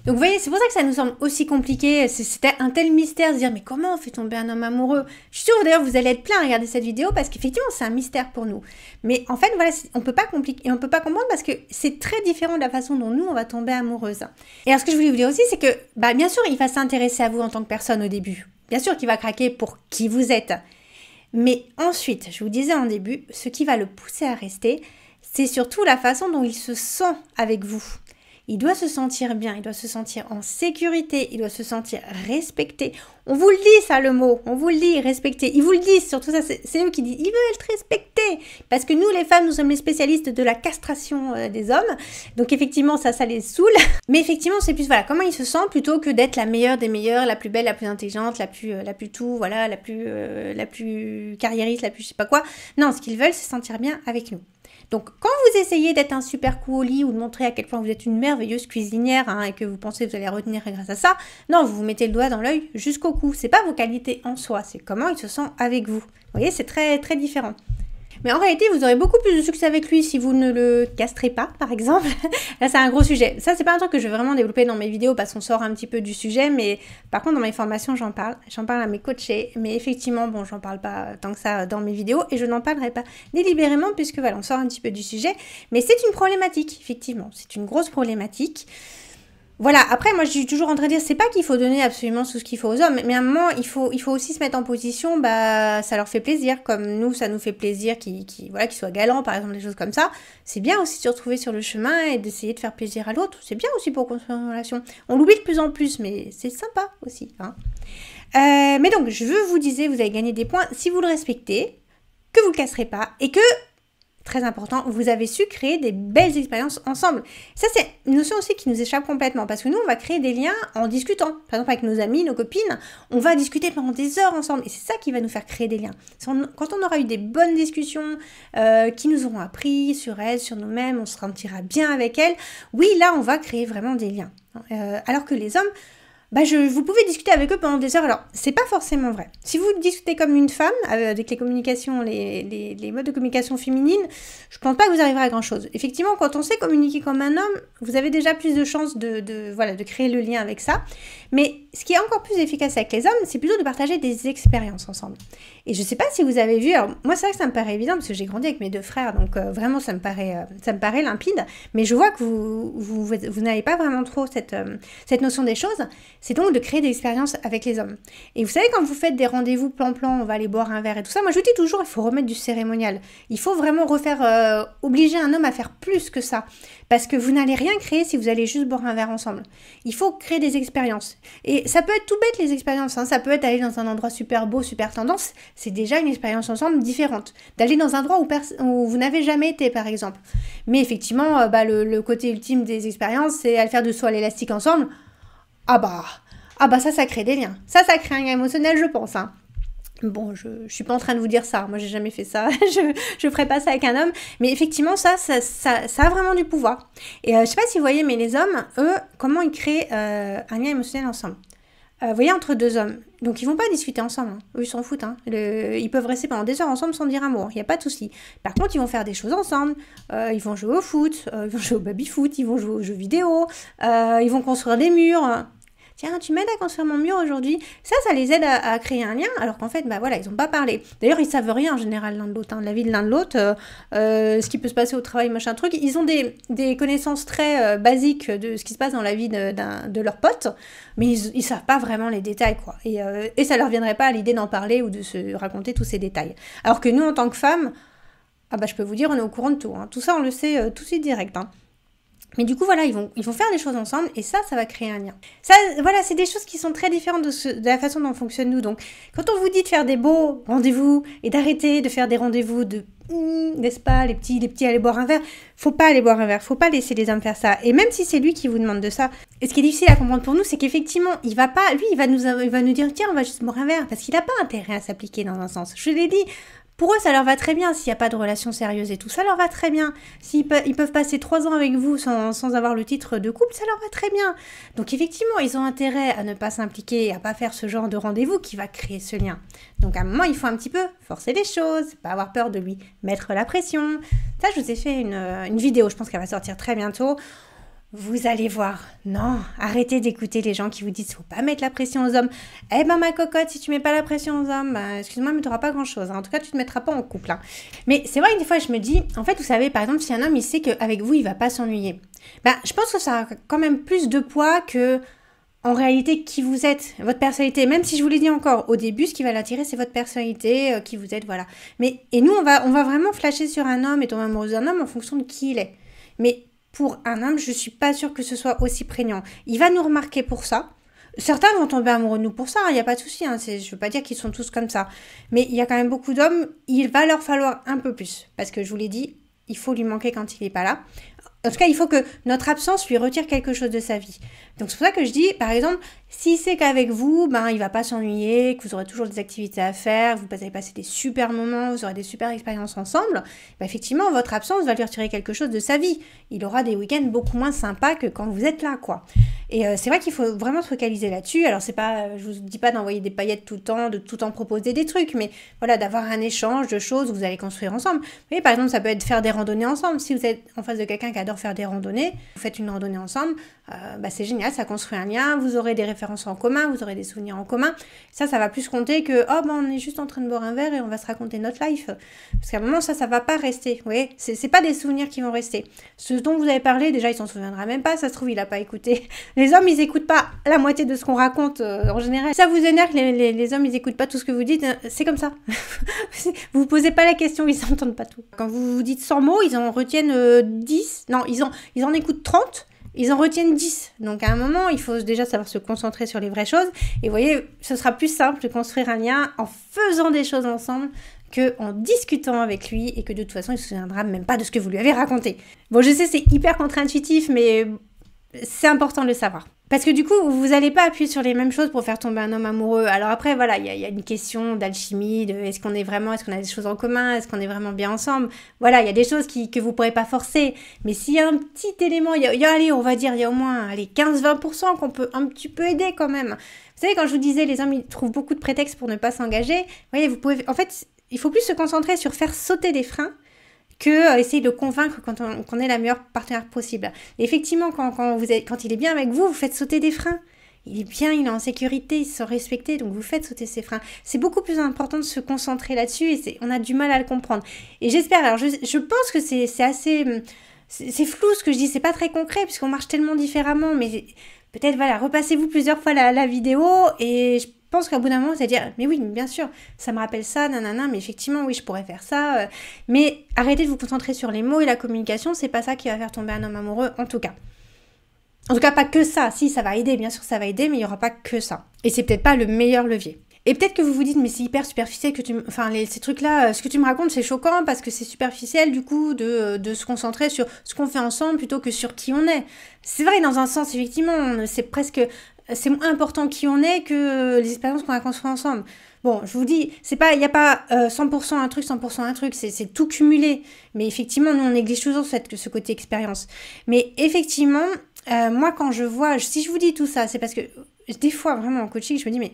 Donc vous voyez, c'est pour ça que ça nous semble aussi compliqué, c'était un tel mystère de se dire mais comment on fait tomber un homme amoureux? Je suis sûre d'ailleurs vous allez être plein à regarder cette vidéo parce qu'effectivement c'est un mystère pour nous. Mais en fait voilà, on peut pas compliquer, on peut pas comprendre parce que c'est très différent de la façon dont nous on va tomber amoureuse. Et alors ce que je voulais vous dire aussi c'est que bien sûr il va s'intéresser à vous en tant que personne au début. Bien sûr qu'il va craquer pour qui vous êtes. Mais ensuite, je vous disais en début, ce qui va le pousser à rester, c'est surtout la façon dont il se sent avec vous. Il doit se sentir bien, il doit se sentir en sécurité, il doit se sentir respecté. On vous le dit ça le mot, on vous le dit, respecté. Ils vous le disent, surtout ça, c'est eux qui disent, ils veulent être respectés. Parce que nous les femmes, nous sommes les spécialistes de la castration des hommes. Donc effectivement, ça les saoule. Mais effectivement, c'est plus, voilà, comment il se sent plutôt que d'être la meilleure des meilleures, la plus belle, la plus intelligente, la plus tout, voilà, la plus carriériste, la plus je sais pas quoi. Non, ce qu'ils veulent, c'est se sentir bien avec nous. Donc, quand vous essayez d'être un super coup au lit ou de montrer à quel point vous êtes une merveilleuse cuisinière et que vous pensez que vous allez retenir grâce à ça, non, vous vous mettez le doigt dans l'œil jusqu'au cou. C'est pas vos qualités en soi, c'est comment il se sent avec vous. Vous voyez, c'est très, très différent. Mais en réalité, vous aurez beaucoup plus de succès avec lui si vous ne le castrez pas, par exemple. Là, c'est un gros sujet. Ça, c'est pas un truc que je vais vraiment développer dans mes vidéos parce qu'on sort un petit peu du sujet, mais par contre, dans mes formations, j'en parle. J'en parle à mes coachés, mais effectivement, bon, j'en parle pas tant que ça dans mes vidéos et je n'en parlerai pas délibérément puisque voilà, on sort un petit peu du sujet. Mais c'est une problématique, effectivement. C'est une grosse problématique. Voilà, après, moi, je suis toujours en train de dire, c'est pas qu'il faut donner absolument tout ce qu'il faut aux hommes, mais à un moment, il faut aussi se mettre en position, ça leur fait plaisir, comme nous, ça nous fait plaisir qu'ils soient galants, par exemple, des choses comme ça. C'est bien aussi de se retrouver sur le chemin et d'essayer de faire plaisir à l'autre. C'est bien aussi pour construire une relation. On l'oublie de plus en plus, mais c'est sympa aussi, hein. Mais donc, je vous disais, vous allez gagner des points si vous le respectez, que vous le casserez pas, et que... très important, vous avez su créer des belles expériences ensemble. Ça, c'est une notion aussi qui nous échappe complètement, parce que nous, on va créer des liens en discutant. Par exemple, avec nos amis, nos copines, on va discuter pendant des heures ensemble, et c'est ça qui va nous faire créer des liens. Quand on aura eu des bonnes discussions qui nous auront appris sur elles, sur nous-mêmes, on se sentira bien avec elles, oui, là, on va créer vraiment des liens. Alors que les hommes... vous pouvez discuter avec eux pendant des heures. Alors, c'est pas forcément vrai. Si vous discutez comme une femme, avec les communications, les modes de communication féminines, je pense pas que vous arriverez à grand chose. Effectivement, quand on sait communiquer comme un homme, vous avez déjà plus de chances de créer le lien avec ça. Mais ce qui est encore plus efficace avec les hommes, c'est plutôt de partager des expériences ensemble. Et je sais pas si vous avez vu, alors moi c'est vrai que ça me paraît évident parce que j'ai grandi avec mes deux frères, donc vraiment ça me paraît limpide, mais je vois que vous n'avez pas vraiment trop cette notion des choses. C'est donc de créer des expériences avec les hommes. Et vous savez, quand vous faites des rendez-vous plan-plan, on va aller boire un verre et tout ça, moi je vous dis toujours, il faut remettre du cérémonial. Il faut vraiment obliger un homme à faire plus que ça. Parce que vous n'allez rien créer si vous allez juste boire un verre ensemble. Il faut créer des expériences. Et ça peut être tout bête, les expériences, hein. Ça peut être aller dans un endroit super beau, super tendance. C'est déjà une expérience ensemble différente. D'aller dans un endroit où vous n'avez jamais été, par exemple. Mais effectivement, le côté ultime des expériences, c'est à faire de saut à l'élastique ensemble. Ça crée des liens. Ça crée un lien émotionnel, je pense, hein. Bon, je suis pas en train de vous dire ça, moi j'ai jamais fait ça, je ferai pas ça avec un homme, mais effectivement ça a vraiment du pouvoir. Et je sais pas si vous voyez, mais les hommes, eux, comment ils créent un lien émotionnel ensemble. Vous voyez, entre deux hommes, donc ils vont pas discuter ensemble, hein. Eux ils s'en foutent, hein. Ils peuvent rester pendant des heures ensemble sans dire un mot, il n'y a pas de souci. Par contre, ils vont faire des choses ensemble, ils vont jouer au foot, ils vont jouer au baby-foot, ils vont jouer aux jeux vidéo, ils vont construire des murs. Tiens, tu m'aides à construire mon mur aujourd'hui. Ça les aide à créer un lien, alors qu'en fait, ils n'ont pas parlé. D'ailleurs, ils savent rien en général l'un de l'autre, hein, de la vie de l'un de l'autre, ce qui peut se passer au travail, machin truc. Ils ont des connaissances très basiques de ce qui se passe dans la vie de leurs potes, mais ils savent pas vraiment les détails, quoi. Et ça leur viendrait pas à l'idée d'en parler ou de se raconter tous ces détails. Alors que nous, en tant que femmes, je peux vous dire, on est au courant de tout, hein. Tout ça, on le sait tout de suite direct, hein. Mais du coup, voilà, ils vont faire des choses ensemble et ça va créer un lien. Ça, voilà, c'est des choses qui sont très différentes de la façon dont fonctionne nous. Donc, quand on vous dit de faire des beaux rendez-vous et d'arrêter de faire des rendez-vous n'est-ce pas, les petits aller boire un verre, faut pas aller boire un verre, faut pas laisser les hommes faire ça. Et même si c'est lui qui vous demande de ça, et ce qui est difficile à comprendre pour nous, c'est qu'effectivement, il va nous dire, tiens, on va juste boire un verre, parce qu'il n'a pas intérêt à s'appliquer dans un sens. Je l'ai dit. Pour eux, ça leur va très bien s'il n'y a pas de relation sérieuse et tout. Ça leur va très bien. Ils peuvent passer 3 ans avec vous sans avoir le titre de couple, ça leur va très bien. Donc effectivement, ils ont intérêt à ne pas s'impliquer, à pas faire ce genre de rendez-vous qui va créer ce lien. Donc à un moment, il faut un petit peu forcer les choses, pas avoir peur de lui mettre la pression. Ça, je vous ai fait une vidéo, je pense qu'elle va sortir très bientôt. Vous allez voir. Non, arrêtez d'écouter les gens qui vous disent faut pas mettre la pression aux hommes. Eh ben ma cocotte, si tu mets pas la pression aux hommes, bah, excuse-moi, mais tu n'auras pas grand-chose. En tout cas, tu te mettras pas en couple. Hein. Mais c'est vrai que des fois, je me dis, en fait, vous savez, par exemple, si un homme, il sait qu'avec vous, il va pas s'ennuyer. Ben, je pense que ça a quand même plus de poids que, en réalité, qui vous êtes, votre personnalité. Même si je vous l'ai dit encore, au début, ce qui va l'attirer, c'est votre personnalité, qui vous êtes, voilà. Mais, et nous, on va vraiment flasher sur un homme et tomber amoureux d'un homme en fonction de qui il est. Mais pour un homme, je suis pas sûre que ce soit aussi prégnant. Il va nous remarquer pour ça. Certains vont tomber amoureux de nous pour ça, il n'y a pas de souci. Hein, je veux pas dire qu'ils sont tous comme ça. Mais il y a quand même beaucoup d'hommes, il va leur falloir un peu plus. Parce que je vous l'ai dit, il faut lui manquer quand il n'est pas là. En tout cas, il faut que notre absence lui retire quelque chose de sa vie. Donc c'est pour ça que je dis, par exemple, s'il sait qu'avec vous, ben, il va pas s'ennuyer, que vous aurez toujours des activités à faire, vous allez passer des super moments, vous aurez des super expériences ensemble, ben, effectivement, votre absence va lui retirer quelque chose de sa vie. Il aura des week-ends beaucoup moins sympas que quand vous êtes là, quoi. Et c'est vrai qu'il faut vraiment se focaliser là-dessus. Alors c'est pas, je vous dis pas d'envoyer des paillettes tout le temps, de tout le temps proposer des trucs, mais voilà, d'avoir un échange de choses que vous allez construire ensemble. Vous voyez, par exemple, ça peut être faire des randonnées ensemble. Si vous êtes en face de quelqu'un qui adore faire des randonnées, vous faites une randonnée ensemble, bah c'est génial, ça construit un lien, vous aurez des références en commun, vous aurez des souvenirs en commun. Ça va plus compter que oh ben on est juste en train de boire un verre et on va se raconter notre life. Parce qu'à un moment ça va pas rester. Vous voyez, c'est pas des souvenirs qui vont rester. Ce dont vous avez parlé, déjà il s'en souviendra même pas, ça se trouve il a pas écouté. Les hommes ils écoutent pas la moitié de ce qu'on raconte en général. Ça vous énerve que les hommes ils écoutent pas tout ce que vous dites, c'est comme ça. Vous posez pas la question, ils s'entendent pas tout. Quand vous dites 100 mots, ils en retiennent 10. Non, ils en écoutent 30. Ils en retiennent 10. Donc à un moment, il faut déjà savoir se concentrer sur les vraies choses. Et vous voyez, ce sera plus simple de construire un lien en faisant des choses ensemble qu'en discutant avec lui et que de toute façon, il ne se souviendra même pas de ce que vous lui avez raconté. Bon, je sais, c'est hyper contre-intuitif, mais c'est important de le savoir. Parce que du coup, vous n'allez pas appuyer sur les mêmes choses pour faire tomber un homme amoureux. Alors après, voilà, il y a une question d'alchimie, de est-ce qu'on a des choses en commun, est-ce qu'on est vraiment bien ensemble. Voilà, il y a des choses que vous ne pourrez pas forcer. Mais s'il y a un petit élément, allez, on va dire, il y a au moins 15-20% qu'on peut un petit peu aider quand même. Vous savez, quand je vous disais, les hommes, ils trouvent beaucoup de prétextes pour ne pas s'engager. Vous voyez, en fait, il faut plus se concentrer sur faire sauter des freins que essayer de le convaincre qu'on est la meilleure partenaire possible. Et effectivement, quand il est bien avec vous, vous faites sauter des freins. Il est bien, il est en sécurité, il se sent respecté, donc vous faites sauter ces freins. C'est beaucoup plus important de se concentrer là-dessus et on a du mal à le comprendre. Et j'espère, alors je pense que c'est assez... C'est flou ce que je dis, c'est pas très concret puisqu'on marche tellement différemment, mais peut-être, voilà, repassez-vous plusieurs fois la vidéo et je pense qu'à bout d'un moment, vous allez dire, mais oui, bien sûr, ça me rappelle ça, nanana, mais effectivement, oui, je pourrais faire ça. Mais arrêtez de vous concentrer sur les mots et la communication, c'est pas ça qui va faire tomber un homme amoureux, en tout cas. En tout cas, pas que ça. Si, ça va aider, bien sûr, ça va aider, mais il n'y aura pas que ça. Et c'est peut-être pas le meilleur levier. Et peut-être que vous vous dites, mais c'est hyper superficiel que ces trucs-là, ce que tu me racontes, c'est choquant parce que c'est superficiel, du coup, de se concentrer sur ce qu'on fait ensemble plutôt que sur qui on est. C'est vrai, dans un sens, effectivement, c'est moins important qui on est que les expériences qu'on a construites ensemble. Bon, je vous dis, il n'y a pas 100% un truc, 100% un truc, c'est tout cumulé. Mais effectivement, nous, on néglige toujours ce côté expérience. Mais effectivement, moi, quand si je vous dis tout ça, c'est parce que des fois, vraiment, en coaching, je me dis,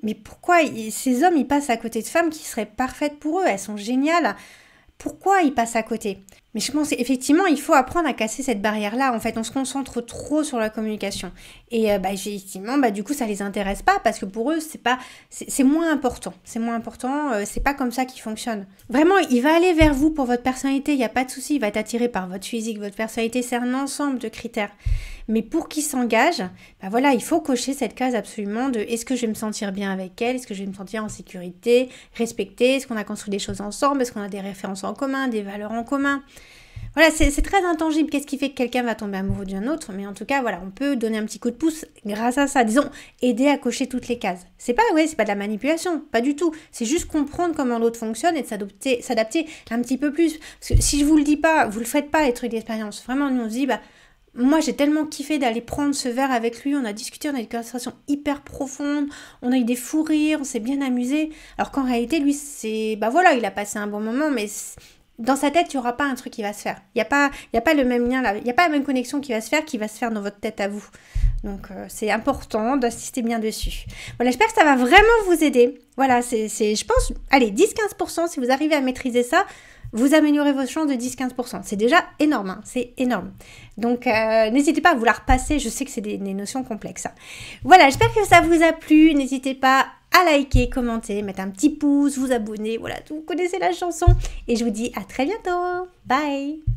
mais pourquoi ces hommes, ils passent à côté de femmes qui seraient parfaites pour eux, elles sont géniales. Pourquoi ils passent à côté? Mais je pense effectivement, il faut apprendre à casser cette barrière-là. En fait, on se concentre trop sur la communication. Et effectivement, du coup, ça les intéresse pas parce que pour eux, c'est moins important. C'est moins important, c'est pas comme ça qu'ils fonctionnent. Vraiment, il va aller vers vous pour votre personnalité, il n'y a pas de souci. Il va être attiré par votre physique, votre personnalité, c'est un ensemble de critères. Mais pour qu'il s'engage, voilà, il faut cocher cette case absolument de est-ce que je vais me sentir bien avec elle, est-ce que je vais me sentir en sécurité, respectée, est-ce qu'on a construit des choses ensemble, est-ce qu'on a des références en commun, des valeurs en commun. Voilà, c'est très intangible. Qu'est-ce qui fait que quelqu'un va tomber amoureux d'un autre? Mais en tout cas, voilà, on peut donner un petit coup de pouce grâce à ça. Disons, aider à cocher toutes les cases. C'est pas de la manipulation, pas du tout. C'est juste comprendre comment l'autre fonctionne et de s'adapter un petit peu plus. Parce que si je vous le dis pas, vous le faites pas, les trucs d'expérience. Vraiment, nous on se dit, moi, j'ai tellement kiffé d'aller prendre ce verre avec lui, on a discuté, on a eu des conversations hyper profondes, on a eu des fous rires, on s'est bien amusé. Alors qu'en réalité, lui, il a passé un bon moment, mais dans sa tête, il n'y aura pas un truc qui va se faire. Il n'y a pas le même lien là, il n'y a pas la même connexion qui va se faire dans votre tête à vous. Donc, c'est important d'insister bien dessus. Voilà, j'espère que ça va vraiment vous aider. Voilà, je pense, allez, 10-15%, si vous arrivez à maîtriser ça, vous améliorez vos chances de 10-15%. C'est déjà énorme, hein, c'est énorme. Donc, n'hésitez pas à vous la repasser. Je sais que c'est des notions complexes. Voilà, j'espère que ça vous a plu. N'hésitez pas à liker, commenter, mettre un petit pouce, vous abonner. Voilà, vous connaissez la chanson. Et je vous dis à très bientôt. Bye!